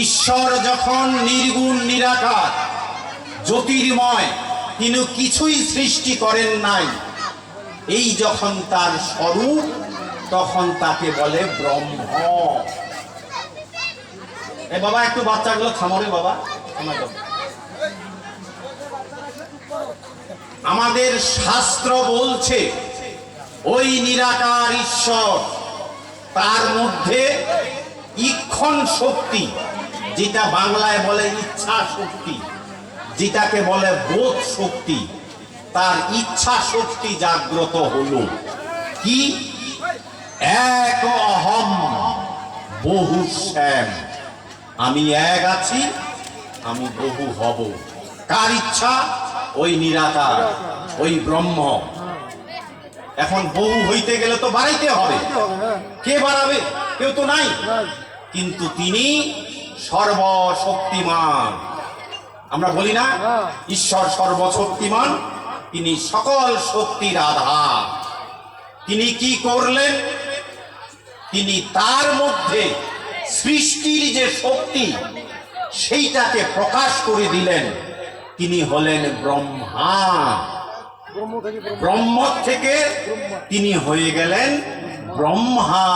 ঈশ্বর যখন নির্গুণ নিরাকার জ্যোতির্ময়, তিনি কিছুই সৃষ্টি করেন নাই, এই যখন তার স্বরূপ, তখন তাকে বলে ব্রহ্ম। এ বাবা একটু বাচ্চাগুলো থামরে বাবা। আমাদের শাস্ত্র বলছে ওই নিরাকার ঈশ্বর, তার মধ্যে ইক্ষণ শক্তি, যেটা বাংলায় বলে ইচ্ছা শক্তি, যেটাকে বলে বোধ শক্তি, তার ইচ্ছা শক্তি জাগ্রত হলো। কি? এক অহম বহু শ্যাম, আমি এক আছি, আমি বহু হব। কার ইচ্ছা? ওই নিরাকার, ওই ব্রহ্ম। এখন বহু হইতে গেলে তো বাড়াইতে হবে। কে বাড়াবে? কেউ তো নাই। কিন্তু তিনি সর্বশক্তিমান। আমরা বলি না ঈশ্বর সর্বশক্তিমান, তিনি সকল শক্তির আধার। তিনি কি করলেন? তিনি তার মধ্যে সৃষ্টির যে শক্তি, সেইটাকে প্রকাশ করে দিলেন। তিনি হলেন ব্রহ্মা। ব্রহ্ম থেকে তিনি হয়ে গেলেন ব্রহ্মা।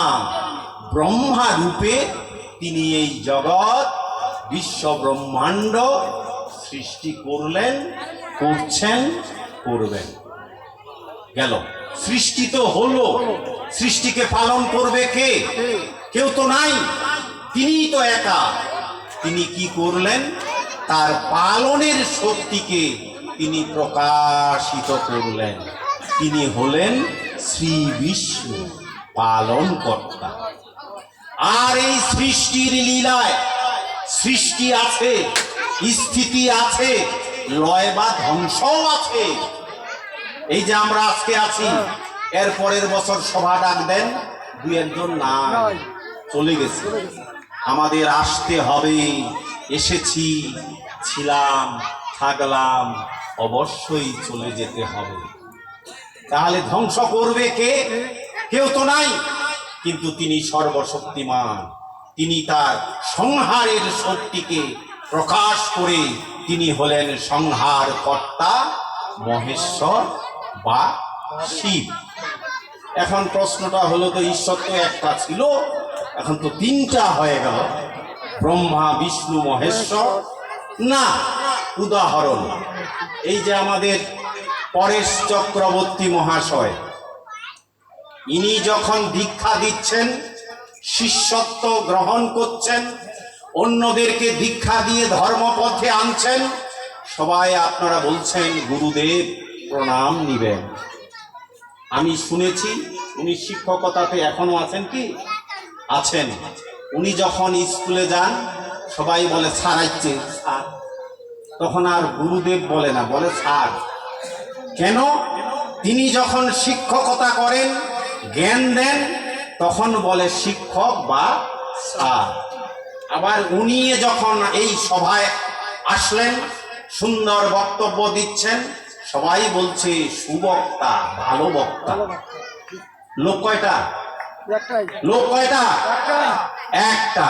ব্রহ্মা রূপে তিনি এই জগৎ, বিশ্ব ব্রহ্মাণ্ড সৃষ্টি করলেন, করছেন, করবেন। গেল। সৃষ্টি তো হলো, সৃষ্টিকে পালন করবে কে? কেউ তো নাই, তিনিই তো একা। তিনি কি করলেন? তার পালনের শক্তিকে তিনি প্রকাশিত করলেন। তিনি হলেন শ্রী বিষ্ণু, পালন কর্তা। আর এই সৃষ্টির লীলায় সৃষ্টি আছে, স্থিতি আছে, লয় বা ধ্বংসও আছে। এই যে আমরা আজকে আছি, এর পরের বছর সভা ডাক দেন, দু একজন না চলে গেছে। আমাদের আসতে হবে, এসেছি, ছিলাম, থাকলাম, অবশ্যই চলে যেতে হবে। তাহলে ধ্বংস করবে কে? কেউ তো নাই। কিন্তু তিনি সর্বশক্তিমান, তিনি তার সংহারের শক্তিকে প্রকাশ করে তিনি হলেন সংহার কর্তা, মহেশ্বর বা শিব। এখন প্রশ্নটা হলো, তো ঈশ্বর তো একটা ছিল, এখন তো তিনটা হয়ে গেল, ব্রহ্মা, বিষ্ণু, মহেশ্বর। না, উদাহরণ এই যে আমাদের পরেশ চক্রবর্তী মহাশয়, ইনি যখন দীক্ষা দিচ্ছেন, শিষ্যত্ব গ্রহণ করছেন, অন্যদেরকে দীক্ষা দিয়ে ধর্মপথে আনছেন, সবাই আপনারা বলছেন গুরুদেব প্রণাম নিবেন। আমি শুনেছি উনি শিক্ষকতাতে এখনো আছেন। কি আছেন? উনি যখন স্কুলে যান, সবাই বলে স্যার আইছে, স্যার। তখন আর গুরুদেব বলে না, বলে স্যার। কেন? তিনি যখন শিক্ষকতা করেন, জ্ঞান দেন, তখন বলে শিক্ষক বা স্যার। আবার উনি যখন এই সভায় আসলেন, সুন্দর বক্তব্য দিচ্ছেন, সবাই বলছে সুবক্তা, ভালো বক্তা। লোক কয়টা? লোক কয়টা? একটা।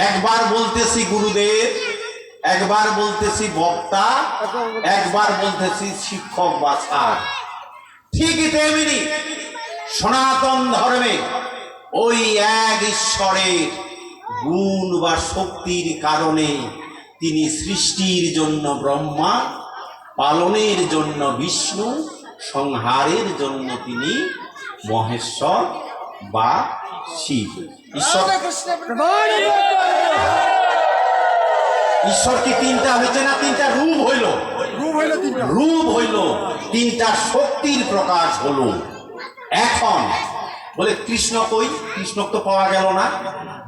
একবার বলতেছি গুরুদেব, একবার বলতেছি বক্তা, একবার বলতেছি শিক্ষক বা স্যার। ঠিকই তেমনি সনাতন ধর্মে ওই এক ঈশ্বরের গুণ বা শক্তির কারণে তিনি সৃষ্টির জন্য ব্রহ্মা, পালনের জন্য বিষ্ণু, সংহারের জন্য তিনি মহেশ্বর বা শিব। ঈশ্বর কি তিনটা হয়েছে না তিনটা রূপ হইল? রূপ হইল, তিনটা শক্তির প্রকাশ হলো। এখন বলে কৃষ্ণ কই? কৃষ্ণ তো পাওয়া গেল না।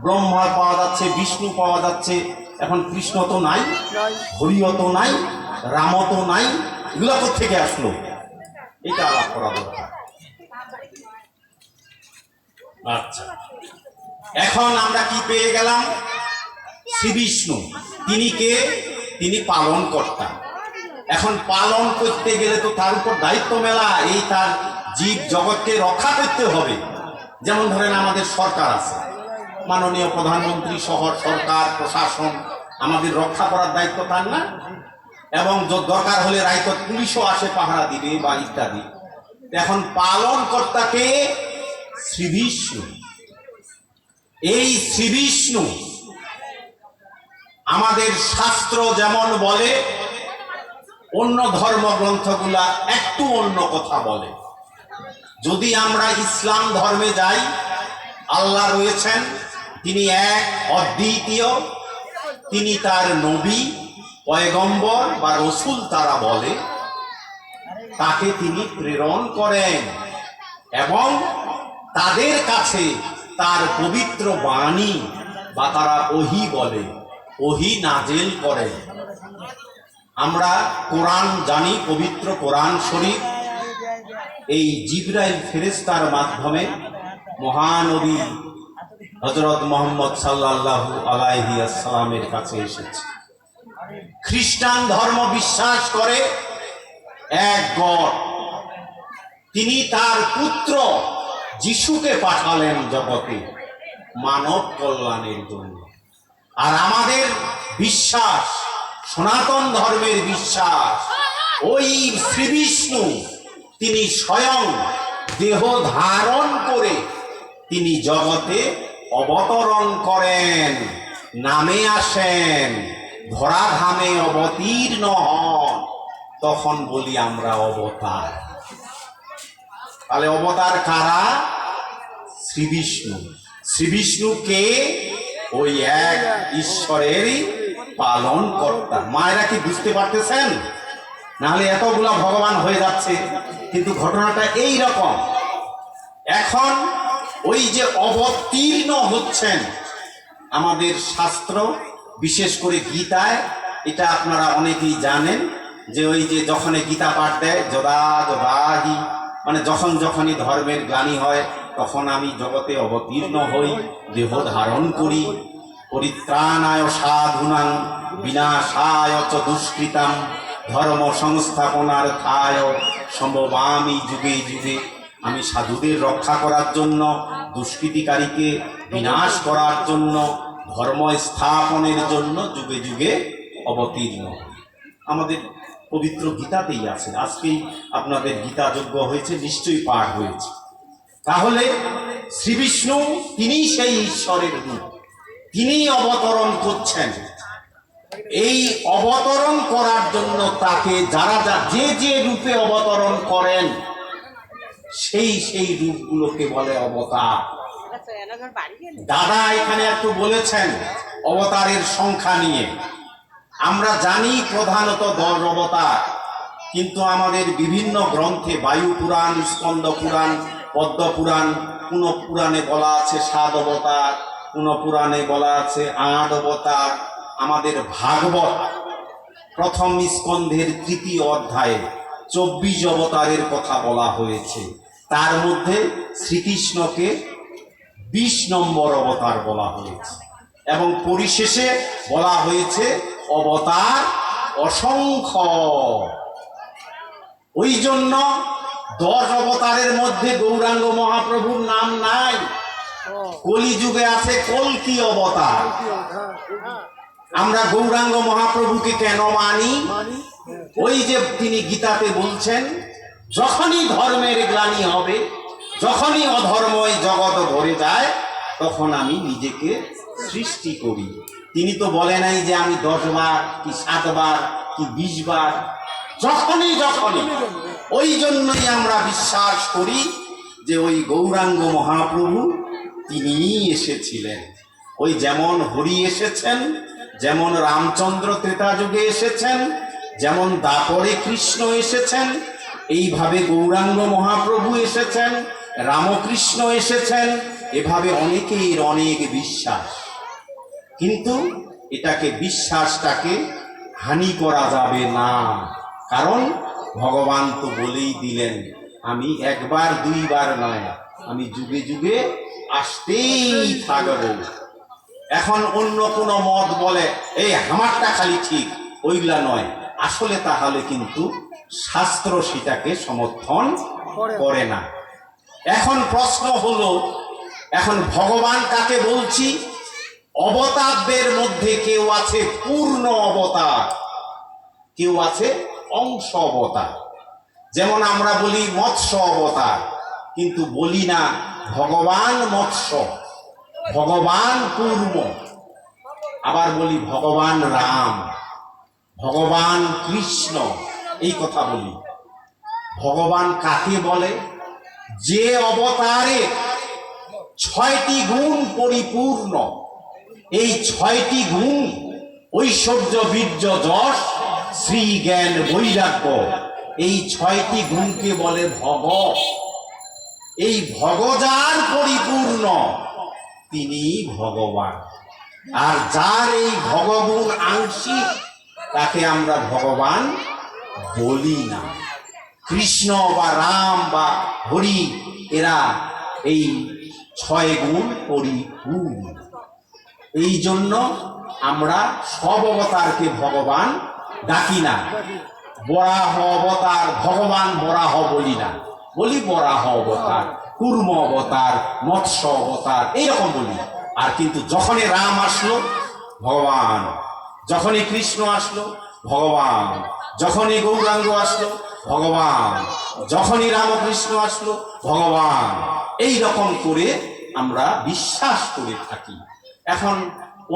ব্রহ্মা পাওয়া যাচ্ছে, বিষ্ণু পাওয়া যাচ্ছে, এখন কৃষ্ণ তো নাই, হরিও তো নাই, রামও তো নাই, এগুলো থেকে আসলো? এটা আলাপ করা দরকার। আচ্ছা, এখন আমরা কি পেয়ে গেলাম? শ্রী বিষ্ণু। তিনি কে? তিনি পালন কর্তা। এখন পালন করতে গেলে তো তার উপর দায়িত্ব মেলা, এই তার জীব জগৎকে রক্ষা করতে হবে। যেমন ধরেন আমাদের সরকার আছে, মাননীয় প্রধানমন্ত্রী সহ সরকার প্রশাসন আমাদের রক্ষা করার দায়িত্ব তার না? এবং দরকার হলে রায়ত পুলিশও আসে পাহারা দিবে বা ইত্যাদি। এখন পালন কর্তাকে শ্রীবিষ্ণু। এই শ্রীবিষ্ণু আমাদের শাস্ত্র যেমন বলে, অন্য ধর্মগ্রন্থগুলা একটু অন্য কথা বলে। যদি আমরা ইসলাম ধর্মে যাই, আল্লাহ রয়েছেন, তিনি এক, অদ্বিতীয়, তিনি তার নবী, পয়গম্বর বা রসুল তারা বলে, তাকে তিনি প্রেরণ করেন এবং তাদের কাছে তার পবিত্র বাণী বা তারা ওহী বলে, ওহী নাজেল করেন। আমরা কোরআন জানি, পবিত্র কোরআন শরীফ এই জিবরাইল ফেরেশতার মাধ্যমে মহানবী হযরত মুহাম্মদ সাল্লাল্লাহু আলাইহি ওয়াসাল্লামের কাছে এসেছে। খ্রিস্টান ধর্ম বিশ্বাস করে এক গড, তিনি তার পুত্র যিশুকে পাঠালেন জগতে মানব কল্যাণের জন্য। আর আমাদের বিশ্বাস, সনাতন ধর্মের বিশ্বাস, ওই শ্রীবিষ্ণু তিনি স্বয়ং দেহ ধারণ করে তিনি জগতে অবতরণ করেন, নামে আসেন, ধরাধামে অবতীর্ণ হন, তখন বলি আমরা অবতার। তাহলে অবতার কারা? শ্রীবিষ্ণু। শ্রীবিষ্ণুকে ওই এক ঈশ্বরেরই পালন কর্তা। মায়েরা কি বুঝতে পারতেছেন? নাহলে এতগুলা ভগবান হয়ে যাচ্ছে। কিন্তু ঘটনাটা এই রকম। এখন ওই যে অবতীর্ণ হচ্ছেন, আমাদের শাস্ত্র বিশেষ করে গীতায়, এটা আপনারা অনেকেই জানেন যে ওই যে যখন গীতা পাঠ দেয়, যদা যদাহি, মানে যখন যখনই ধর্মের গ্লানি হয় তখন আমি জগতে অবতীর্ণ হই, দেহ ধারণ করি, পরিত্রাণায় সাধুনাং বিনাশায় চ দুষ্কৃতাম ধর্ম সংস্থাপনার্থায় সম্ভবামি যুগে যুগে। আমি সাধুদের রক্ষা করার জন্য, দুষ্কৃতিকারীকে বিনাশ করার জন্য, ধর্ম স্থাপনের জন্য যুগে যুগে অবতীর্ণ। আমাদের পবিত্র গীতাতেই আছে। আজকেই আপনাদের গীতা যজ্ঞ হয়েছে, নিশ্চয়ই পাঠ হয়েছে। তাহলে শ্রীবিষ্ণু তিনি সেই ঈশ্বরের রূপ, তিনি অবতরণ করছেন। এই অবতরণ করার জন্য তাকে যারা যে যে রূপে অবতরণ করেন, সেই সেই রূপগুলোকে বলে অবতার। দাদা এখানে একটু বলেছেন অবতারের সংখ্যা নিয়ে। আমরা জানি প্রধানত 10 অবতার, কিন্তু আমাদের বিভিন্ন গ্রন্থে, বায়ু পুরাণ, স্কন্দ পুরাণ, পদ্ম পুরাণ, কোন পুরাণে বলা আছে 7 অবতার, কোন পুরাণে বলা আছে 8 অবতার। আমাদের ভাগবত প্রথম স্কন্ধের 3য় অধ্যায়ে 24 অবতারের কথা বলা হয়েছে। তার মধ্যে শ্রীকৃষ্ণকে 20 নম্বর অবতার বলা হয়েছে এবং পরিশেষে বলা হয়েছে অবতার অসংখ্য। ওই জন্য 10 অবতারের মধ্যে গৌরাঙ্গ মহাপ্রভুর নাম নাই। কলিযুগে আছে কল্কি অবতার। আমরা গৌরাঙ্গ মহাপ্রভুকে কেন মানি? ওই যে তিনি গীতাতে বলছেন, যখনই ধর্মের গ্লানি হবে, যখনই অধর্ময় জগৎ ভরে যায়, তখন আমি নিজেকে সৃষ্টি করি। তিনি তো বলে নাই যে আমি 10 বার কি 7 বার কি 20 বার, যখনই যখনই। ওই জন্যই আমরা বিশ্বাস করি যে ওই গৌরাঙ্গ মহাপ্রভু তিনি এসেছিলেন। ওই যেমন হরি এসেছেন, যেমন রামচন্দ্র ত্রেতা যুগে এসেছেন, যেমন দাপরে কৃষ্ণ এসেছেন, এইভাবে গৌরাঙ্গ মহাপ্রভু এসেছেন, রামকৃষ্ণ এসেছেন। এভাবে অনেকের অনেক বিশ্বাস, কিন্তু এটাকে বিশ্বাসটাকে হানি করা যাবে না। কারণ ভগবান তো বলেই দিলেন, আমি 1 বার 2 বার নয়, আমি যুগে যুগে আসতেই থাকব। এখন অন্য কোন মত বলে এই আমারটা খালি ঠিক, ওইগুলা নয়। আসলে তাহলে কিন্তু শাস্ত্র সেটাকে সমর্থন করে না। এখন প্রশ্ন হলো এখন ভগবান কাকে বলছি? অবতারদের মধ্যে কেউ আছে পূর্ণ অবতার, কেউ আছে অংশ অবতার। যেমন আমরা বলি মৎস্য অবতার, কিন্তু বলি না ভগবান মৎস্য, ভগবান কূর্ম। আবার বলি ভগবান রাম, ভগবান কৃষ্ণ, এই কথা বলি। ভগবান কাকে বলে? যে অবতারে 6টি গুণ পরিপূর্ণ। এই 6টি গুণ ঐশ্বর্য, বীর্য, যশ, শ্রী, জ্ঞান, বৈরাগ্য, এই 6টি গুণকে বলে ভগ। এই ভগযার পরিপূর্ণ তিনি ভগবান। আর যার এই ভগগুণ আংশিক তাকে আমরা ভগবান বলি না। কৃষ্ণ বা রাম বা হরি এরা এই 6 গুণ পরিপূর্ণ। এই জন্য আমরা সব অবতারকে ভগবান ডাকি না। বরাহ অবতার ভগবান বরাহ বলি না, বলি বরাহ অবতার, কূর্ম অবতার, মৎস্য অবতার, এইরকম বলি। আর কিন্তু যখনই রাম আসলো ভগবান, যখনই কৃষ্ণ আসলো ভগবান, যখনই গৌরাঙ্গ আসলো ভগবান, যখনই রামকৃষ্ণ আসলো ভগবান, এই রকম করে আমরা বিশ্বাস করে থাকি। এখন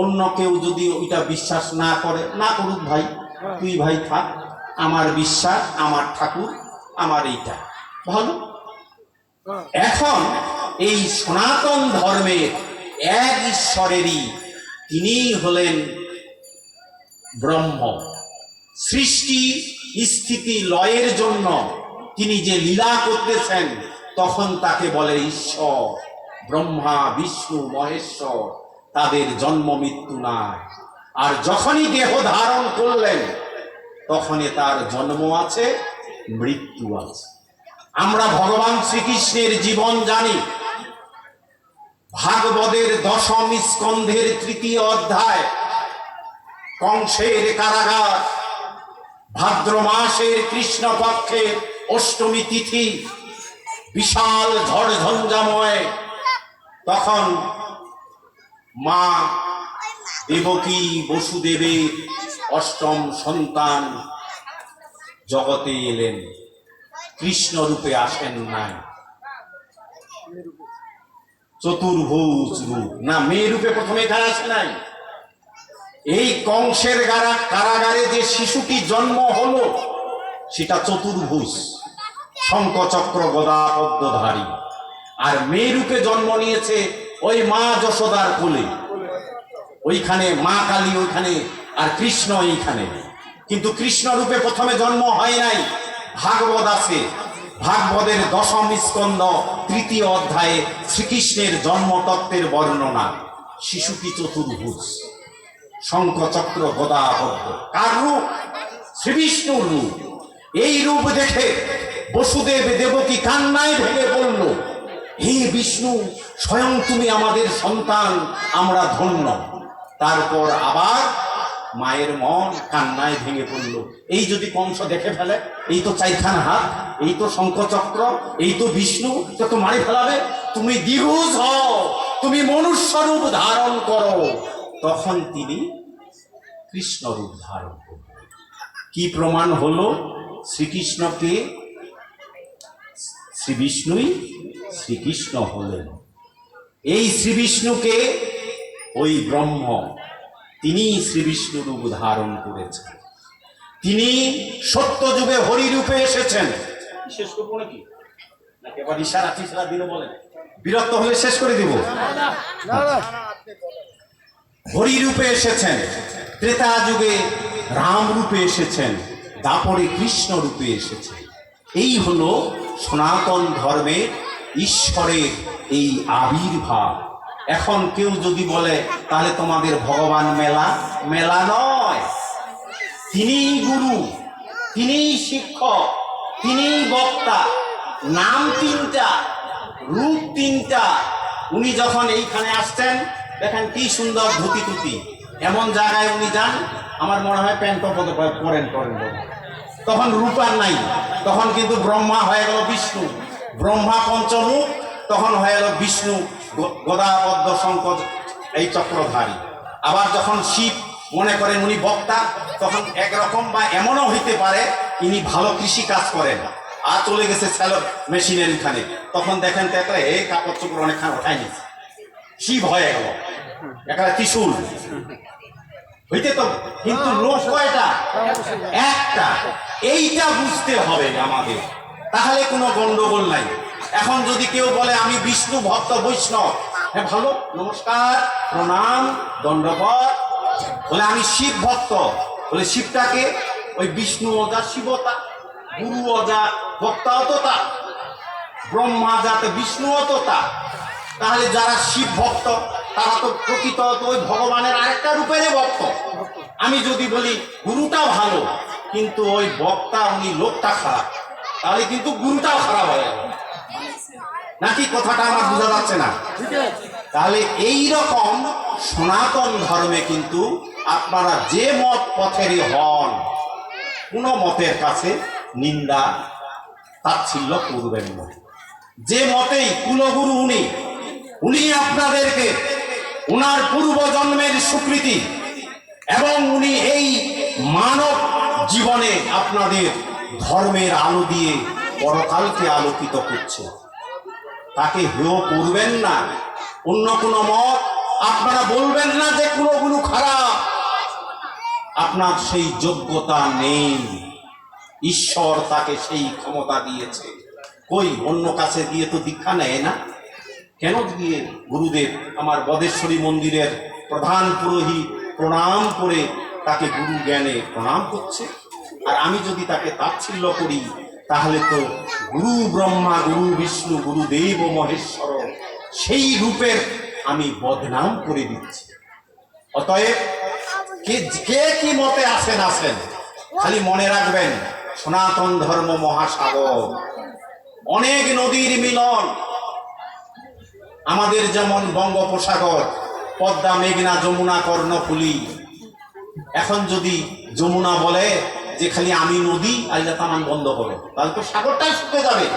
অন্য কেউ যদি ওইটা বিশ্বাস না করে, না করুক ভাই, তুই ভাই থাক, আমার বিশ্বাস, আমার ঠাকুর, আমার এইটা ভালো। এখন এই সনাতন ধর্মের এক ঈশ্বরেরই তিনি হলেন ব্রহ্ম। সৃষ্টি স্থিতি লয়ের জন্য তিনি যে লীলা করতেছেন তখন তাকে বলে ঈশ্বর। ব্রহ্মা, বিষ্ণু, মহেশ্বর, তাদের জন্ম মৃত্যু নাই। আর যখনই দেহ ধারণ করলেন তখনই তার জন্ম আছে, মৃত্যু আছে। আমরা ভগবান শ্রীকৃষ্ণের জীবন জানি। ভাগবতের 10ম স্কন্ধের 3য় অধ্যায়, কংসের কারাগার, ভাদ্র মাসের কৃষ্ণপক্ষের 8মী তিথি, বিশাল ঝড় ঝঞ্ঝাময়। তখন মা দেবকী বসুদেবের 8ম সন্তান জগতে এলেন। কৃষ্ণ রূপে আসেন নাই, চতুর্ভুজ রূপ না, মেয়ে রূপে প্রথমে এখানে আসে নাই। এই কংসের কারাগারে যে শিশুটি জন্ম হলো সেটা চতুর্ভুজ, শঙ্খ চক্র গদা পদ্মধারী। আর মেয়ে রূপে জন্ম নিয়েছে ওই মা যশোদার কোলে, ওইখানে মা কালী ওইখানে, আর কৃষ্ণ এইখানে। কিন্তু কৃষ্ণ রূপে প্রথমে জন্ম হয় নাই। ভাগবত আছে, ভাগবতের 10ম স্কন্ধ 3য় অধ্যায়ে শ্রীকৃষ্ণের জন্মতত্ত্বের বর্ণনা। শিশুটি চতুর্ভুজ, শঙ্খ চক্র গদা পদ্ম। কার রূপ? শ্রী বিষ্ণুর রূপ। এই রূপ দেখে বসুদেব দেবকী কান্নায় ভেঙে পড়ল, হে বিষ্ণু, স্বয়ং তুমি আমাদের সন্তান, আমরা ধন্য। তারপর আবার মায়ের মন কান্নায় ভেঙে পড়ল। এই যদি কংস দেখে ফেলে, এই তো 4খান হাত, এই তো শঙ্খচক্র, এই তো বিষ্ণু, তো মারি ফেলাবে। তুমি দ্বিভুজ হও, তুমি মনুষ্য রূপ ধারণ করো। তখন তিনি কৃষ্ণ রূপ ধারণ করলেন। কি প্রমাণ হলো? শ্রীকৃষ্ণকে, শ্রী বিষ্ণুই শ্রীকৃষ্ণ হলেন। এই শ্রী বিষ্ণুকে ওই ব্রহ্ম, তিনি শ্রী বিষ্ণু রূপ ধারণ করেছেন। তিনি সত্য যুগে হরিরূপে এসেছেন। শেষ করবো নাকি? এবার ইশারা টিশারা দিলে বলেন, বিরক্ত হলে শেষ করে দিব। হরিরূপে এসেছেন, ত্রেতা যুগে রাম রূপে এসেছেন, দাপরে কৃষ্ণ রূপে এসেছেন। এই হলো সনাতন ধর্মের ঈশ্বরের এই আবির্ভাব। এখন কেউ যদি বলে তাহলে তোমাদের ভগবান মেলা, মেলা নয়। তিনিই গুরু, তিনিই শিক্ষক, তিনিই বক্তা। নাম 3টা, রূপ 3টা। উনি যখন এইখানে আসছেন, দেখেন কি সুন্দর ধুতি টুতি। এমন জায়গায় উনি যান, আমার মনে হয় প্যান্ট পরেন। তখন রূপ আর নাই, তখন কিন্তু ব্রহ্মা হয়ে গেল বিষ্ণু। ব্রহ্মা পঞ্চমুখ, তখন হয়ে গেল বিষ্ণু গদা পদ্ম শঙ্খ এই চক্রধারী। আবার যখন শিব মনে করেন উনি বক্তা, তখন একরকম বা এমনও হইতে পারে ইনি ভালো কৃষি কাজ করেন আর চলে গেছে স্যালোর মেশিনের এখানে, তখন দেখেন তো একটা এই কাপড় চোপড় অনেকখান ওঠাই নিচ্ছে, শিব হয়ে গেল একটা ত্রিশূল হইতে তো। কিন্তু লোক কয়টা? একটা। এইটা বুঝতে হবে আমাদের, তাহলে কোনো গন্ডগোল নাই। এখন যদি কেউ বলে আমি বিষ্ণু ভক্ত বৈষ্ণব, হ্যাঁ ভালো, নমস্কার, প্রণাম, দণ্ডবত। বলে আমি শিব ভক্ত, বলে শিবটাকে ওই বিষ্ণু অজা শিবতা, গুরু অজা ভক্তাও তো তা, ব্রহ্মা যাতে বিষ্ণুও তো তা। তাহলে যারা শিব ভক্ত তারা তো প্রকৃত ওই ভগবানের আরেকটা রূপের ভক্ত। আমি যদি বলি গুরুটা ভালো কিন্তু ওই বক্তা উনি লোকটা খারাপ, তাহলে কিন্তু গুরুটাও খারাপ হয়ে গেল নাকি? কথাটা আমার বোঝা যাচ্ছে না? তাহলে এই রকম সনাতন ধর্মে কিন্তু আপনারা যে মত পথেরই হন, কোন মতের কাছে নিন্দা তাচ্ছিল্য করবেন না। যে মতেই কুলগুরু উনি আপনাদেরকে উনার পূর্বজন্মের স্বীকৃতি এবং উনি এই মানব জীবনে আপনাদের ধর্মের আলো দিয়ে পরকালকে আলোকিত করছে, তাকে হেয় করবেন না। অন্য কোনো মত আপনারা বলবেন না যে কুলগুরু খারাপ, আপনার সেই যোগ্যতা নেই, ঈশ্বর তাকে সেই ক্ষমতা দিয়েছে। কই অন্য কাছে দিয়ে তো দীক্ষা নেয় না, কেন দিয়ে? গুরুদেব আমার বদেশ্বরী মন্দিরের প্রধান পুরোহিত প্রণাম করে তাকে গুরু জ্ঞানে প্রণাম করছে, আর আমি যদি তাকে তাচ্ছিল্য করি তাহলে তো গুরু ব্রহ্মা, গুরু বিষ্ণু, গুরুদেব মহেশ্বর সেই রূপের আমি বদনাম করে দিচ্ছি। অতএব কে কি মতে আসেন, খালি মনে রাখবেন সনাতন ধর্ম মহাসাগর, অনেক নদীর মিলন। আমাদের যেমন বঙ্গোপসাগর, পদ্মা, মেঘনা, যমুনা, কর্ণফুলী। এখন যদি যমুনা বলে যে খালি আমি নদী, আল্লাহ তামান বন্ধ করো, তাহলে তো সাগরটাই শুকিয়ে যাবে।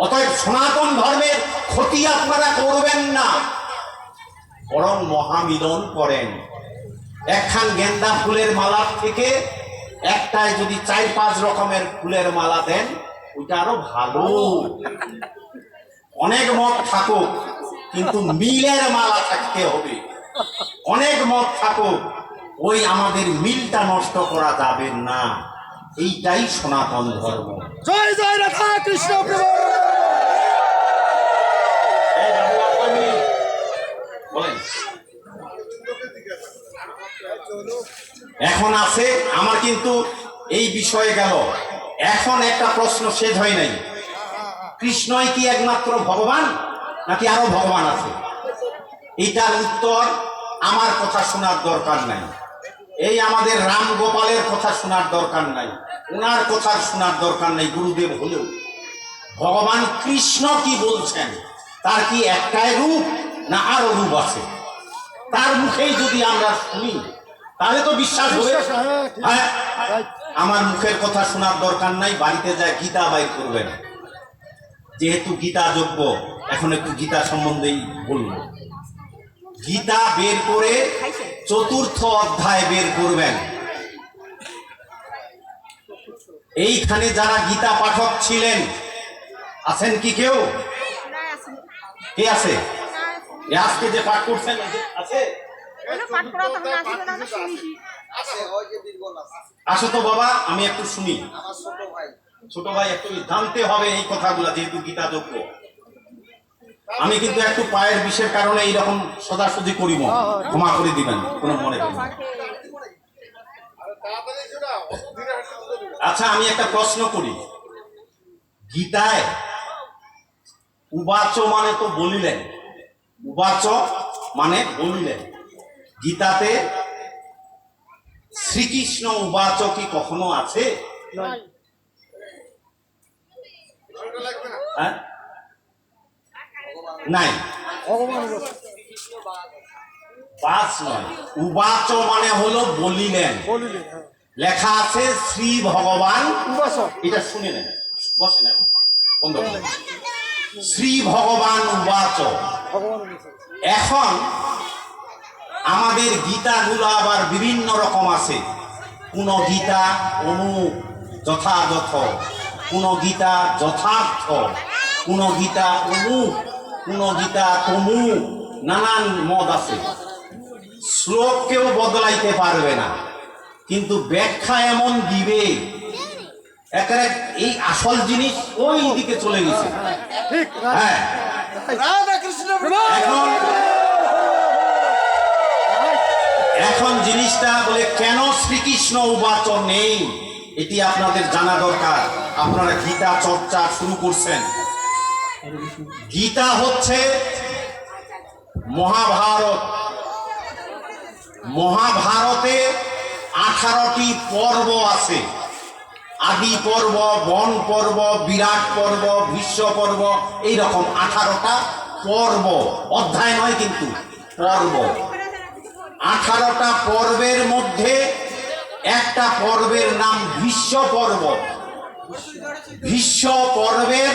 অতএব সনাতন ধর্মের ক্ষতি আপনারা করবেন না, বরং মহামিলন করেন। একখান গেন্দা ফুলের মালার থেকে একটায় যদি 4-5 রকমের ফুলের মালা দেন, ওইটা আরো ভালো। অনেক মত থাকুক কিন্তু মিলের মালা থাকতে হবে। অনেক মত থাকুক, ওই আমাদের মিলটা নষ্ট করা যাবে না। এইটাই সনাতন ধর্ম। জয় জয় রাধা কৃষ্ণ প্রভু। বলেন এখন আছে আমার কিন্তু এই বিষয়ে গেল। এখন একটা প্রশ্ন শেষ হয় নাই, কৃষ্ণই কি একমাত্র ভগবান নাকি আরো ভগবান আছে? এইটার উত্তর আমার কথা শোনার দরকার নাই, এই আমাদের রাম গোপালের কথা শোনার দরকার নাই, ওনার কথা শোনার দরকার নাই। গুরুদেব হলেও ভগবান কৃষ্ণ কি বলছেন, তার কি একটাই রূপ না আরো রূপ আছে? তার মুখেই যদি আমরা শুনি তাহলে তো বিশ্বাস হবে। হ্যাঁ, আমার মুখের কথা শোনার দরকার নাই, বাড়িতে যায় গীতা বাইর করবেন। যেহেতু গীতা যোগ্য, এখন একটু গীতা সম্বন্ধেই বলবো। গীতা বের করে 4র্থ অধ্যায় বের করবেন। এইখানে যারা গীতা পাঠক ছিলেন আছেন কি কেউ? কে আছে? আজকে যে পাঠ করছেন আছে? আসো তো বাবা, আমি একটু শুনি। ছোট ভাই একটু জানতে হবে এই কথাগুলো, যেহেতু গীতা যোগ্য। আমি কিন্তু একটু পায়ের বিষের কারণে এইরকম সোজাসুজি করিব, ক্ষমা করে দিবেন, কোনো মনে করেন। আচ্ছা, আমি একটা প্রশ্ন করি। গীতায় উবাচ মানে তো বলিলেন, উবাচ মানে বলিলেন। গীতাতে শ্রীকৃষ্ণ উবাচ কি কখনো আছে? নাই, বাচ নয়, উবাচ মানে হলো বলিলেন। লেখা আছে শ্রী ভগবান। এটা শুনে নেন, বসেন এখন বন্ধ। শ্রী ভগবান উবাচ। এখন আমাদের গীতাগুলো আবার বিভিন্ন রকম আছে। কোন গীতা অমুক যথাযথ, কোন গীতা যথার্থ, কোন গীতা অমুক, কোন গীতা তমুক, নানান মত আছে। শ্লোক কেউ বদলাইতে পারবে না, কিন্তু ব্যাখ্যা এমন দিবে একেবারে এই আসল জিনিস ওই দিকে চলে গেছে। ঠিক হ্যাঁ, রাধা কৃষ্ণ প্রভু এখন এখন জিনিসটা বলে কেন শ্রীকৃষ্ণ উবাচ নেই, এটি আপনাদের জানা দরকার। আপনারা গীতা চর্চা শুরু করছেন। গীতা হচ্ছে মহাভারত। মহাভারতে 18টি পর্ব আছে। আদি পর্ব, বন পর্ব, বিরাট পর্ব, ভীষ্ম পর্ব, এইরকম 18টা পর্ব। অধ্যায় নয় কিন্তু, পর্ব। 18টা পর্বের মধ্যে একটা পর্বের নাম ভীষ্ম পর্ব। ভীষ্ম পর্বের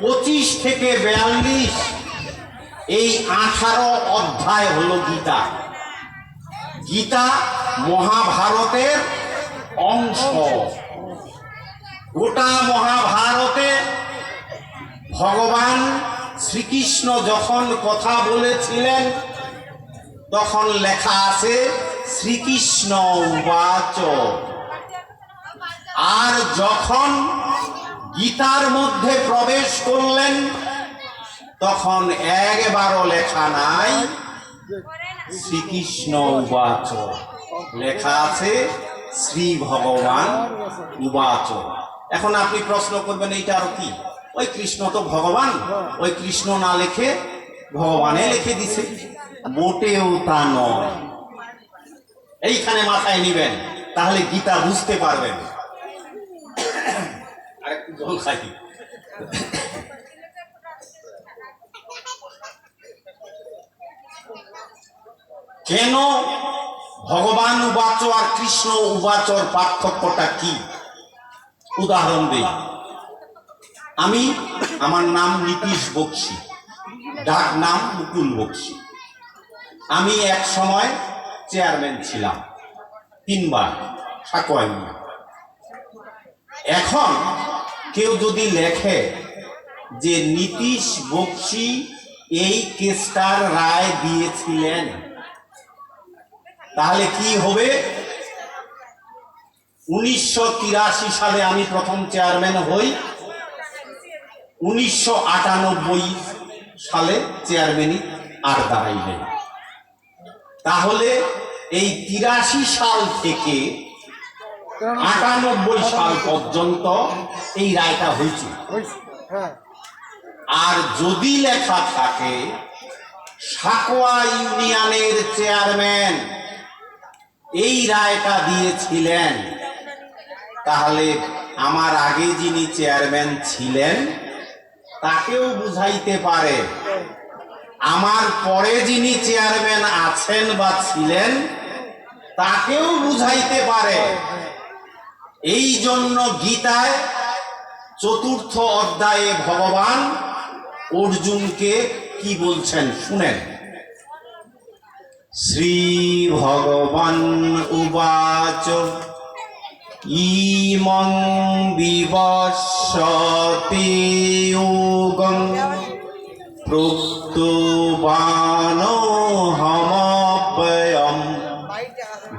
25 থেকে 42 এই 18 অধ্যায় হলো গীতা। গীতা মহাভারতের অংশ। গোটা মহাভারতে ভগবান শ্রীকৃষ্ণ যখন কথা বলেছিলেন তখন লেখা আছে শ্রীকৃষ্ণ উবাচ। আর যখন গীতার মধ্যে প্রবেশ করলেন তখন একবারও লেখা নাই শ্রীকৃষ্ণ উবাচ, লেখা আছে শ্রী ভগবান উবাচ। এখন আপনি প্রশ্ন করবেন এইটা আর কি, ওই কৃষ্ণ তো ভগবান, ওই কৃষ্ণ না লেখে ভগবানে লিখে দিছে। মোটেও তা নয়। এইখানে মাথায় নিবেন, তাহলে গীতা বুঝতে পারবেন। আরেকটু জল খাই। কেন ভগবান উবাচ আর কৃষ্ণ উবাচর পার্থক্যটা কি? উদাহরণ দেই। আমার নাম নীতিশ বক্সী, ডাক নাম মুকুল বক্সী। আমি এক সময় চেয়ারম্যান ছিলাম 3 বার সাকোয়াই। এখন কেউ যদি লেখে যে নীতিশ বক্সী এই কেসটার রায় দিয়েছিলেন, তাহলে কি হবে? 1983 সালে আমি প্রথম চেয়ারম্যান হই, 1998 সালে চেয়ারম্যানই আর দাঁড়াইলেন। তাহলে এই 83 সাল থেকে 98 সাল পর্যন্ত এই রায়টা হয়েছে। আর যদি লেখা থাকে সাকোয়া ইউনিয়নের চেয়ারম্যান এই রায়টা দিয়েছিলেন, তাহলে আমার আগে যিনি চেয়ারম্যান ছিলেন তাকেও বুঝাইতে পারে, আমার পরে যিনি চেয়ারম্যান আছেন বা ছিলেন তাকেও বুঝাইতে পারে। এই জন্য গীতায় 4র্থ অধ্যায়ে ভগবান অর্জুনকে কি বলছেন শুনেন। শ্রী ভগবান উবাচ ইমং বিবস্বতে যোগং প্রত্যুবানোহমব্যয়ম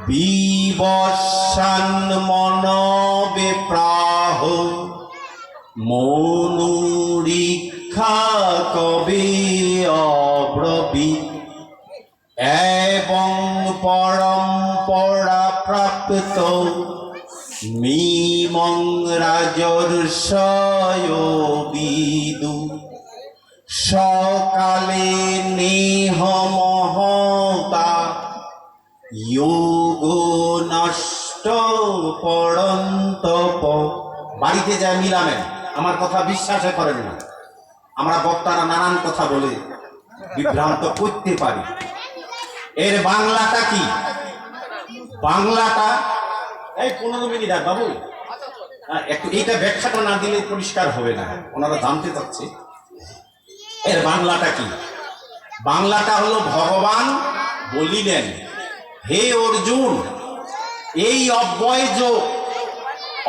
বিবস্বান মনোবিপ্রাহ মনুরীক্ষা কবি অব্রবীত এবং পরম্পরা প্রাপ্ত মিমং রাজর্ষয় বিদু সকালে নেহ মহতা যোগ নষ্ট পড়ন্তপ। বাড়িতে যায় মিলামেন, আমার কথা বিশ্বাসে করেন না। আমরা বক্তারা নানান কথা বলে বিভ্রান্ত করতে পারি। এর বাংলাটা কি? বাংলাটা এই 15 মিনিট আর বাবু একটু এইটা ব্যাখ্যাটা না দিলে পরিষ্কার হবে না, ওনারা জানতে চাচ্ছে। এর বাংলাটা কি? বাংলাটা হলো ভগবান বলিলেন, হে অর্জুন, এই অব্যয় যোগ,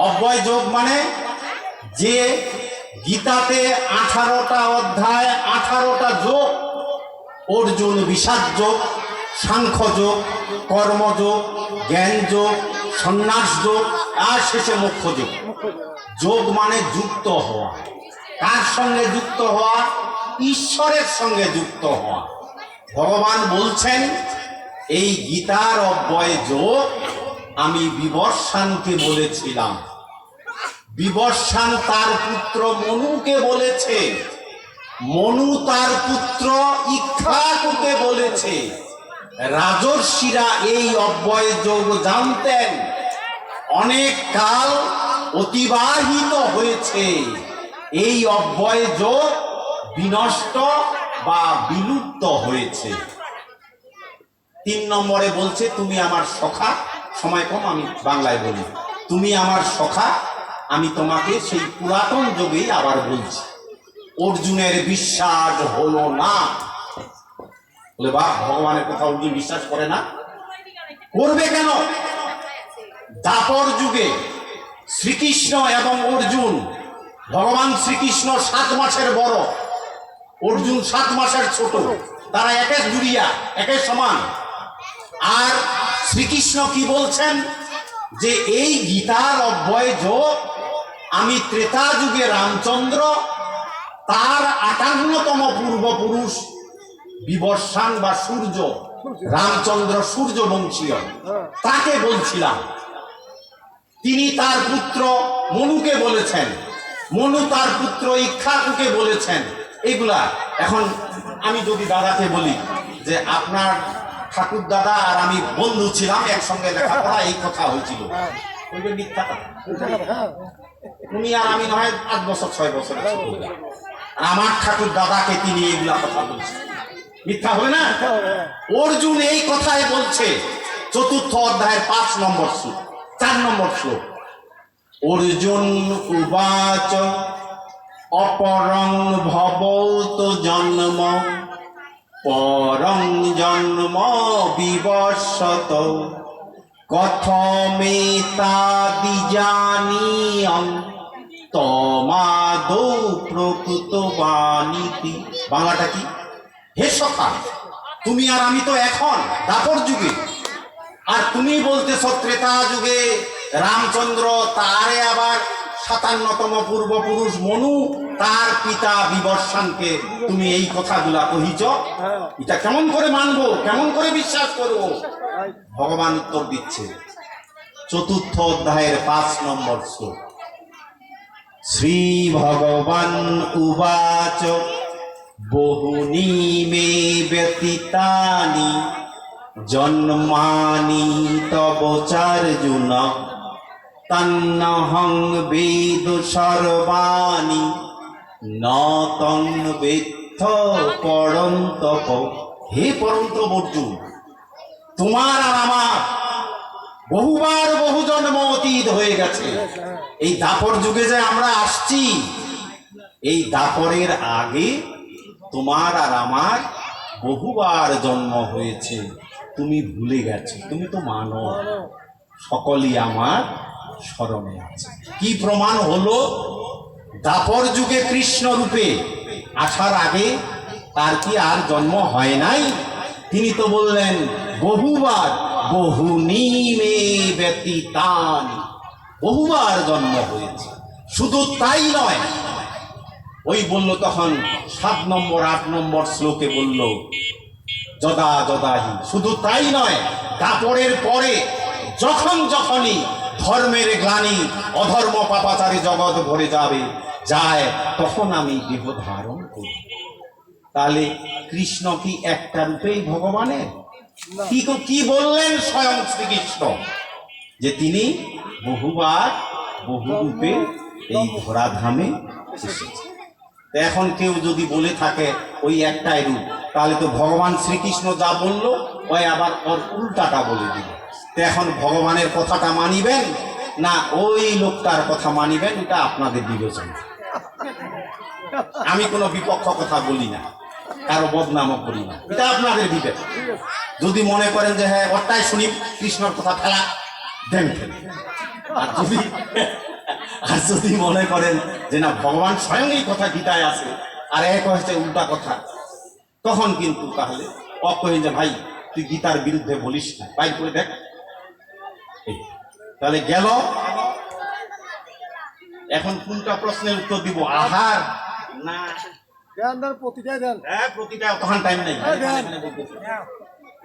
অব্যয় যোগ মানে যে গীতাতে 18টা অধ্যায় 18টা যোগ, অর্জুন বিষাদ যোগ, সাংখ্য যোগ, কর্মযোগ, জ্ঞান যোগ, সন্ন্যাস যোগ, আর শেষে মোক্ষ যোগ। যোগ মানে যুক্ত হওয়া। কার সঙ্গে যুক্ত হওয়া? ঈশ্বরের সঙ্গে যুক্ত হওয়া। ভগবান বলছেন এই গীতার অব্যয় যোগ আমি বিবর্ষানকে বলেছিলাম, বিবর্ষান তার পুত্র মনুকে বলেছে, মনু তার পুত্র ইক্ষ্বাকুকে বলেছে। রাজর্ষিরা এই অব্যয় যোগ জানতেন। অনেক কাল অতিবাহিত হয়েছে, এই অব্যয় যোগ বিনষ্ট বা বিলুপ্ত হয়েছে। 3 নম্বরে বলছে তুমি আমার সখা, সময় কম আমি বাংলায় বলি, তুমি আমার সখা, আমি তোমাকে সেই পুরাতন যুগেই আবার বলছি। অর্জুনের বিশ্বাস হলো না। বলে বাহ, ভগবানের কথা অর্জুন বিশ্বাস করে না? করবে কেন? দাপর যুগে শ্রীকৃষ্ণ এবং অর্জুন, ভগবান শ্রীকৃষ্ণ 7 মাসের বড়, অর্জুন 7 মাসের ছোট, তারা একের জুড়িয়া, একের সমান। আর শ্রীকৃষ্ণ কি বলছেন যে এই গীতার অব্যয় যোগ আমি ত্রেতা যুগে রামচন্দ্র, তার 58তম পূর্বপুরুষ বিবর্ষান বা সূর্য, রামচন্দ্র সূর্যবংশীয়, তাকে বলছিলাম। তিনি তার পুত্র মনুকে বলেছেন, মনু তার পুত্র ইক্ষ্বাকুকে বলেছেন। এইগুলা এখন আমি যদি দাদাকে বলি যে আপনার ঠাকুর দাদা আর আমি বন্ধু ছিলাম, একসঙ্গে লেখাপড়া, এই কথা হয়েছিল, বলবে মিথ্যা কথা। তুমি আর আমি নয় 8 বছর 6 বছর আমার ঠাকুর দাদাকে তিনি এইগুলা কথা বলছেন, মিথ্যা হবে না? অর্জুন এই কথাই বলছে 4th অধ্যায়ের 5 নম্বর শ্লোক, 4 নম্বর শ্লোক। অর্জুন উবাচ অপরং ভবত জন্ম পরং জন্ম বিবর্ষত কথমেতাদি জানিয়ং তমাদৌ প্রকৃতবানিতি। বাংলাটা কি? হে সখা, তুমি আর আমি তো এখন দাপর যুগে, আর তুমি বলতেছ ত্রেতা যুগে রামচন্দ্র, তারে আবার 57তম পূর্বপুরুষ মনু, তার পিতা বিবর্ষানকে তুমি এই কথাগুলা কহিছ। এটা কেমন করে মানবো, কেমন করে বিশ্বাস করবো? ভগবান উত্তর দিচ্ছে 4th অধ্যায়ের 5 নম্বর শ্লোক। শ্রী ভগবান উবাচ বহুনি মে ব্যতীতানি জন্মানি তব চার্জুন তন্নহং বেদ সর্বাণি ন তং বেত্থ পরন্তপ। হে পরন্তপ অর্জুন, তোমার আর আমার বহুবার বহু জন্ম অতীত হয়ে গেছে। এই দাপর যুগে যে আমরা আসছি, এই দাপরের আগে তোমার আর আমার বহুবার জন্ম হয়েছে, তুমি ভুলে গেছো, তুমি তো মানো। সকলই আমার স্মরণে আছে। কি প্রমাণ হলো? দাপর যুগে কৃষ্ণ রূপে আসার আগে তার কি আর জন্ম হয় নাই? তিনি তো বললেন বহুবার, বহুনি মে ব্যতীতানি, বহুবার জন্ম হয়েছে। শুধু তাই নয়, ওই বলল তখন 7 নম্বর 8 নম্বর শ্লোকে বলল যদা যদাহি। শুধু তাই নয়, দাপরের পরে যখনই ধর্মের গ্লানি, অধর্ম পাপাচারে জগৎ ভরে যায়, তখন আমি দেহ ধারণ করি। তাহলে কৃষ্ণ কি একটা রূপেই ভগবানের? কি বললেন স্বয়ং শ্রীকৃষ্ণ? যে তিনি বহুবার বহু রূপে এই ধরাধামে এসেছেন। এখন কেউ যদি বলে থাকে ওই একটাই রূপ, তাহলে তো ভগবান শ্রীকৃষ্ণ যা বললো ওই আবার ওর উল্টাটা বলে দিল। তো এখন ভগবানের কথাটা মানিবেন না ওই লোকটার কথা মানিবেন? এটা আপনাদের বিবেচনা। আমি কোনো বিপক্ষ কথা বলি না, কারো বদনামও করি না, এটা আপনাদের বিবেক। যদি মনে করেন যে হ্যাঁ ওটাই শুনি কৃষ্ণর কথা ফেলা দেন ফেলে, আর যদি মনে করেন যে না ভগবান স্বয়ং এই কথা গীতায় আছে আর এক হচ্ছে উল্টা কথা, তখন কিন্তু তাহলে অকহেন যে ভাই তুই গীতার বিরুদ্ধে বলিস না, বাইর করে দেখ। তাহলে গেল। এখন কোনটা প্রশ্নের উত্তর দিব, আহার না দেন প্রতিটাই দেন। হ্যাঁ প্রতিটা তখন টাইম নেই,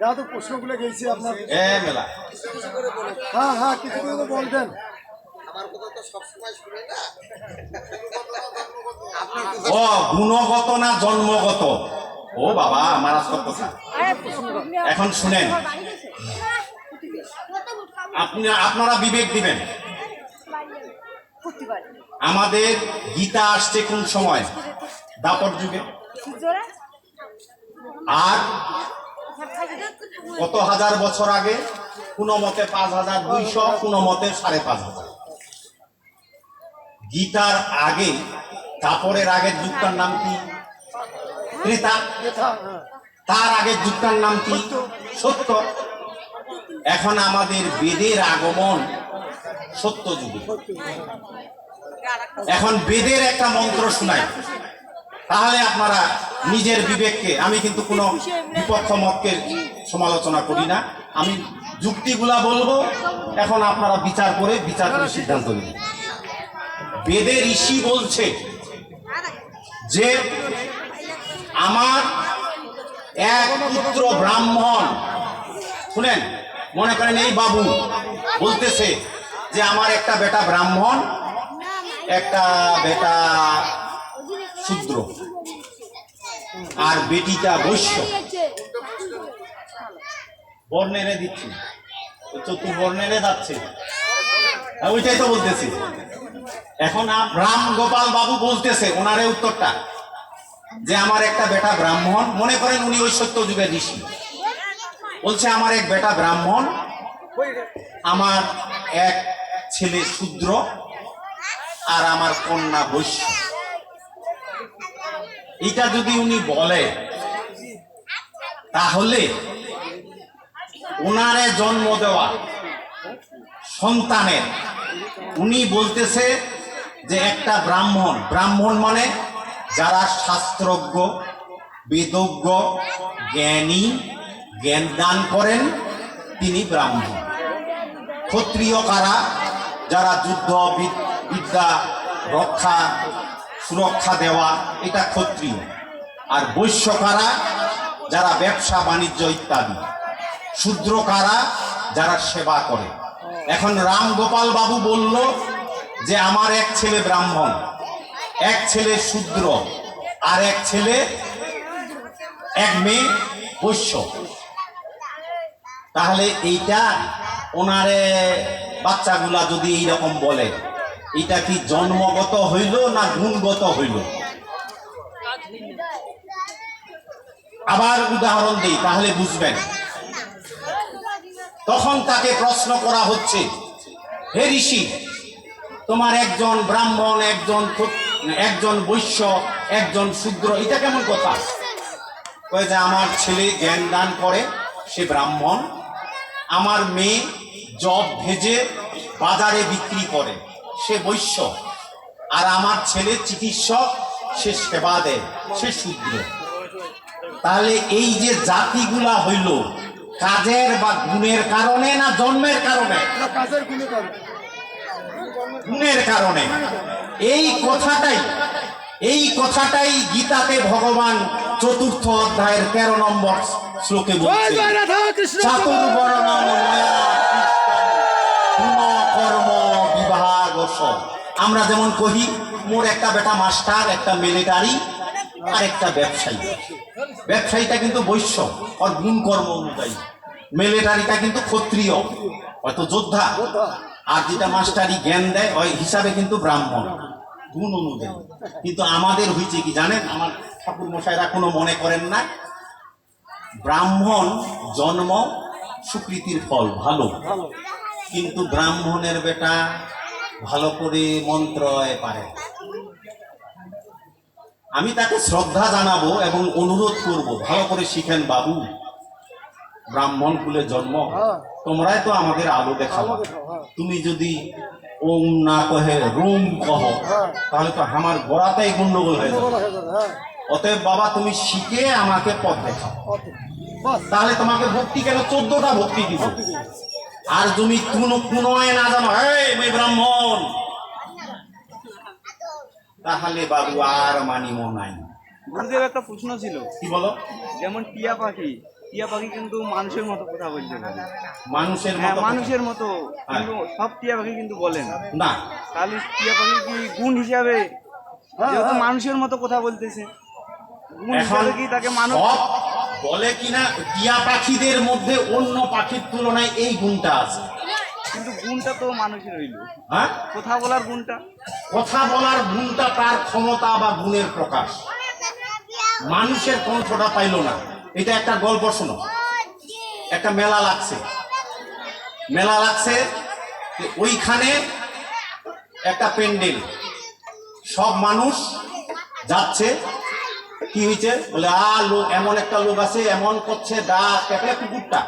যা তো প্রশ্নগুলো গেছি আপনার। মেলা হ্যাঁ কিছু কিছু বলবেন। ও গুণগত না জন্মগত? ও বাবা মারাত্মক কথা। এখন শুনেন, আপনারা বিবেক দিবেন। আমাদের গীতা আসছে কোন সময়? দাপর যুগে। আর কত হাজার বছর আগে? কোন মতে 5200, কোন মতে 5500। গীতার আগে, দাপরের আগের যুগটার নাম কি? ত্রেতা। তার আগের যুগটার নাম কি? সত্য। এখন আমাদের বেদের আগমন সত্য যুগে। এখন বেদের একটা মন্ত্র শোনায়, তাহলে আপনারা নিজের বিবেককে, আমি কিন্তু কোনো বিপক্ষ মতকে সমালোচনা করি না, আমি যুক্তিগুলা বলবো, এখন আপনারা বিচার করে সিদ্ধান্ত নিন। বেদের ঋষি বলছে যে আমার এক পুত্র ব্রাহ্মণ, শুনেন, মনে করেন এই বাবু বলতেছে যে আমার একটা বেটা ব্রাহ্মণ, একটা বেটা শূদ্র, আর বেটিটা বৈশ্য। বর্ণেরে দিচ্ছি, চতুর্বর্ণেরে যাচ্ছে, ওইটাই তো বলতেছি। এখন রাম গোপাল বাবু বলতেছে ওনারে উত্তরটা যে আমার একটা বেটা ব্রাহ্মণ, মনে করেন উনি ওই সত্য যুগের ঋষি, বলছে আমার এক বেটা ব্রাহ্মণ, আমার এক ছেলে শূদ্র, আর আমার কন্যা বৈশ্য। এটা যদি উনি বলে, তাহলে ওনারে জন্ম দেওয়া সন্তানের উনি বলতেছে যে একটা ব্রাহ্মণ, ব্রাহ্মণ মানে যারা শাস্ত্রজ্ঞ, বেদজ্ঞ, জ্ঞানী, জ্ঞান দান করেন, তিনি ব্রাহ্মণ। ক্ষত্রিয় কারা? যারা যুদ্ধ বিদ্যা রক্ষা সুরক্ষা দেওয়া, এটা ক্ষত্রিয়। আর বৈশ্য কারা? যারা ব্যবসা বাণিজ্য ইত্যাদি। শূদ্র কারা? যারা সেবা করে। এখন রাম গোপাল বাবু বলল যে আমার এক ছেলে ব্রাহ্মণ, এক ছেলে শূদ্র, আর এক মেয়ে বৈশ্য। তাহলে এইটা ওনারে বাচ্চাগুলা যদি এইরকম বলে, এটা কি জন্মগত হইল না গুণগত হইল? আবার উদাহরণ দিই, তাহলে বুঝবেন। তখন তাকে প্রশ্ন করা হচ্ছে, হে ঋষি, তোমার একজন ব্রাহ্মণ, একজন বৈশ্য, একজন শূদ্র, এটা কেমন কথা? কয়ে যে আমার ছেলে জ্ঞান দান করে, সে ব্রাহ্মণ, আমার মেয়ে জব ভেজে বাজারে বিক্রি করে, সে বৈশ্য, আর আমার ছেলে চিকিৎসক, সে সেবা দেয়, সে শূদ্র। তাহলে এই যে জাতিগুলা হইল কাজের বা গুণের কারণে না জন্মের কারণে? গুণের কারণে। এই কথাটাই গীতাতে ভগবান ৪র্থ অধ্যায়ের 13 নম্বর শ্লোকে বলছে, চাতুর্বর্ণং ময়া কর্ম বিভাগস। আমরা যেমন কহি মোর একটা বেটা মাস্টার, একটা মিলিটারি, আর একটা ব্যবসায়ী। ব্যবসায়ীটা কিন্তু বৈশ্য, আর গুণ কর্ম অনুযায়ী। মিলিটারিটা কিন্তু ক্ষত্রিয়, হয়তো যোদ্ধা, আর যেটা মাস্টারি জ্ঞান দেয় ওই হিসাবে কিন্তু ব্রাহ্মণ, গুণ অনুযায়ী। কিন্তু আমাদের হয়েছে কি জানেন, আমার ঠাকুর মশাইরা কোনো মনে করেন না, ব্রাহ্মণ জন্ম সুকৃতির ফল, ভালো, কিন্তু ব্রাহ্মণের বেটা ভালো করে মন্ত্র পারে, আমি তাকে শ্রদ্ধা জানাবো এবং অনুরোধ করব, ভালো করে শিখেন বাবু, ব্রাহ্মণ কুলে জন্ম, হ্যাঁ। তোমরাই তো আমাদের আলো দেখাবো। আলো দেখাও, হ্যাঁ। তুমি যদি ওম না কহে রোম কহ, হ্যাঁ। তাহলে তো আমার গোড়াটাই গন্ডগোল হয়ে যাবে। গন্ডগোল হয়ে যাবে, হ্যাঁ। অতএব বাবা তুমি শিখে আমাকে পথ দেখাও। ওকে, বাস। তাহলে তোমাকে ভক্তি কেন 14টা ভক্তি দিব। ভক্তি দিন। আর তুমি কোনোয় না জানো এই আমি ব্রাহ্মণ, তাহলে বাবু আর মানিব নাই। গুরুদেব একটা প্রশ্ন ছিল, কি বলো? যেমন টিয়া পাখি কিন্তু মানুষের মতো কথা বলতে পারে। মানুষের হ্যাঁ, মতো? মানুষের মতো, কিন্তু সব টিয়া পাখি কিন্তু বলে না। না, তাহলে টিয়া পাখি কি গুণ হিসাবে, হ্যাঁ, যেহেতু হ্যাঁ। মানুষের মতো কথা বলতেছে, গুণ এখন হিসাবে কি তাকে মানুষ? সব বলে কিনা টিয়া পাখিদের মধ্যে অন্য পাখির তুলনায় এই গুণটা আছে। কিন্তু গুণটা তো মানুষের হইল, হ্যাঁ, কথা বলার গুণটা। কথা বলার গুণটা তার ক্ষমতা বা গুণের প্রকাশ। মানুষের কণ্ঠটা পাইল না। এটা একটা গল্প শোনো। একটা মেলা লাগছে, যে ওইখানে একটা প্যান্ডেল, সব মানুষ যাচ্ছে। কি হয়েছে বলে, লোক এমন একটা লোক আছে, এমন করছে ডাক একলে কুকুরটা,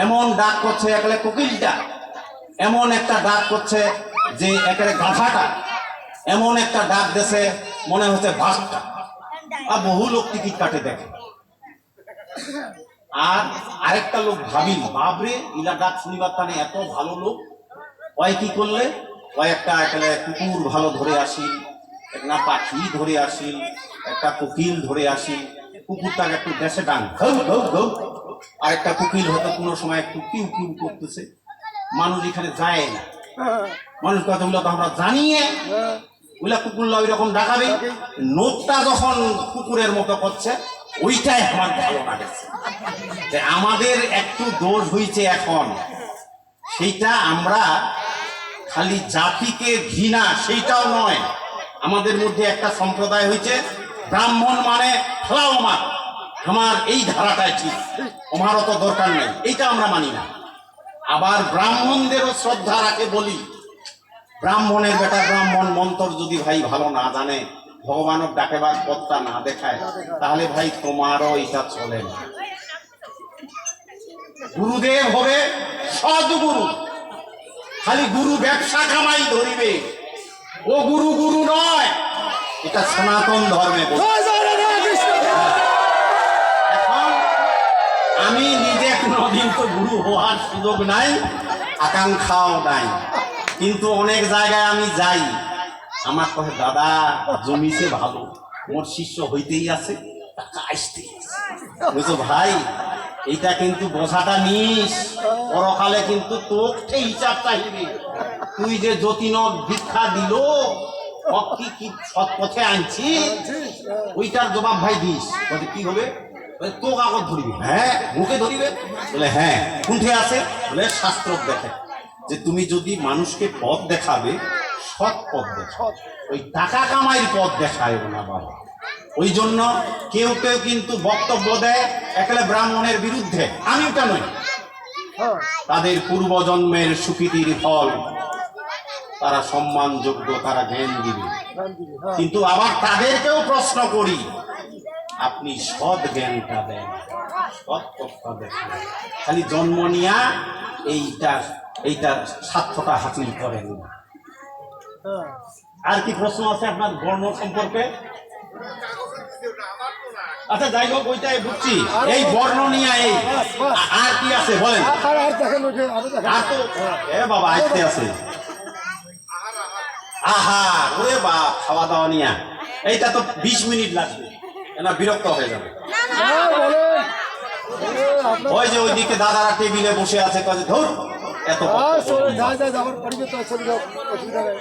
এমন ডাক করছে একলে কোকিলটা, এমন একটা ডাক করছে যে একেবারে গাধাটা, এমন একটা ডাক দেশে মনে হচ্ছে বাঘটা। আর বহু লোক টিকিট কাটে দেখে। আর আরেকটা লোক ভাবিল, বাবরে ইলা ডাক শুনিবার টানে এত ভালো লোক, ওই কি করলে, ওই একটা একেবারে কুকুর ভালো ধরে আসিল, একটা পাখি ধরে আসিল, একটা কোকিল ধরে আসিল। কুকুরটাকে একটু দেশে ডান ঘৌ ঘৌ ঘৌ, আর একটা কোকিল হয়তো কোনো সময় একটু কিউ কিউ করতেছে। মানুষ এখানে যায় না, হ্যাঁ, মানুষ কথাগুলো তো আমরা জানিয়ে হ্যাঁ। ওইলা কুকুরলা ওই রকম ডাকাবে। নোটটা যখন কুকুরের মতো করছে, ওইটাই আমার ভালো লাগছে। যে আমাদের একটু দোষ হয়েছে এখন, সেইটা আমরা খালি জাতিকে ঘৃণা সেইটাও নয়, আমাদের মধ্যে একটা সম্প্রদায় হয়েছে ব্রাহ্মণ মানে ফেলাও আমার এই ধারাটাই ঠিক, আমার অত দরকার নেই, এইটা আমরা মানি না। আবার ব্রাহ্মণদেরও শ্রদ্ধা রাখে বলি, ব্রাহ্মণের বেটা ব্রাহ্মণ মন্ত্র যদি ভাই ভালো না জানে, ভগবানের ডাকেবার পথটা না দেখায়, তাহলে ভাই তোমারও এটা চলে না। গুরুদেব হবে সদ্গুরু, খালি গুরু ব্যবসা কামাই ধরিবে, ও গুরু গুরু নয়। এটা সনাতন ধর্মে বলে। জয় জয় রাধা কৃষ্ণ। এখন আমি নিজে কোনোদিন তো গুরু হওয়ার সুযোগ নাই, আকাঙ্ক্ষাও নাই, কিন্তু অনেক জায়গায় আমি যাই, আমার কহে দাদা জমিছে ভালো, মোর শিষ্য হইতেই আছে, টাকা আসতেই আছে। বুঝছো ভাই, এইটা কিন্তু বোঝাটা নিস, পরকালে কিন্তু তোকে হিসাব চাইবে। তুই যে যতীনক ভিক্ষা দিল, কি কি সৎ পথে আনছি, ওইটার জবাব ভাই দিস। বলে কি হবে, তো কাগজ ধরিবে, হ্যাঁ মুখে ধরিবে, বলে হ্যাঁ কুণ্ঠে আছে, বলে শাস্ত্র দেখে যে তুমি যদি মানুষকে পথ দেখাবে, সৎ পথ দেখাও, ওই টাকা কামাইয়ের পথ দেখায় না বাবা। ওই জন্য কেউ কেউ কিন্তু বক্তব্য দেয় একেবারে ব্রাহ্মণের বিরুদ্ধে, আমি ওটা নই। হ্যাঁ, তাদের পূর্বজন্মের সুকৃতির ফল, তারা সম্মানযোগ্য, তারা জ্ঞান দিবে। গান দিবি, হ্যাঁ। কিন্তু আবার তাদেরকেও প্রশ্ন করি, আপনি সৎ জ্ঞানটা দেন, সৎ পথটা দেখেন, খালি জন্ম নিয়া এইটা সার্থকতা হাসিল করেন না। হ্যাঁ। আর কি প্রশ্ন আছে আপনার বর্ণ সম্পর্কে? আচ্ছা যাই হোক, ওইটাই বুঝছি, এই বর্ণ নিয়ে এই আর কি আছে বলেন। আর দেখেন ওকে, আরো দেখেন। আর তো এ বাবা আসতে আছে, আহা ওরে বাপ, খাওয়া দাওয়া নিয়া এইটা তো 20 মিনিট লাগবে, না বিরক্ত হয়ে যাবে। হ্যাঁ, বলেন। আপনার ওই যে ওইদিকে দাদারা টেবিলে বসে আছে, কাজে ধর এত হ্যাঁ, বক্তব্য। যা যা আমার পরিবেশ চলে যাও, অসুবিধা নেই।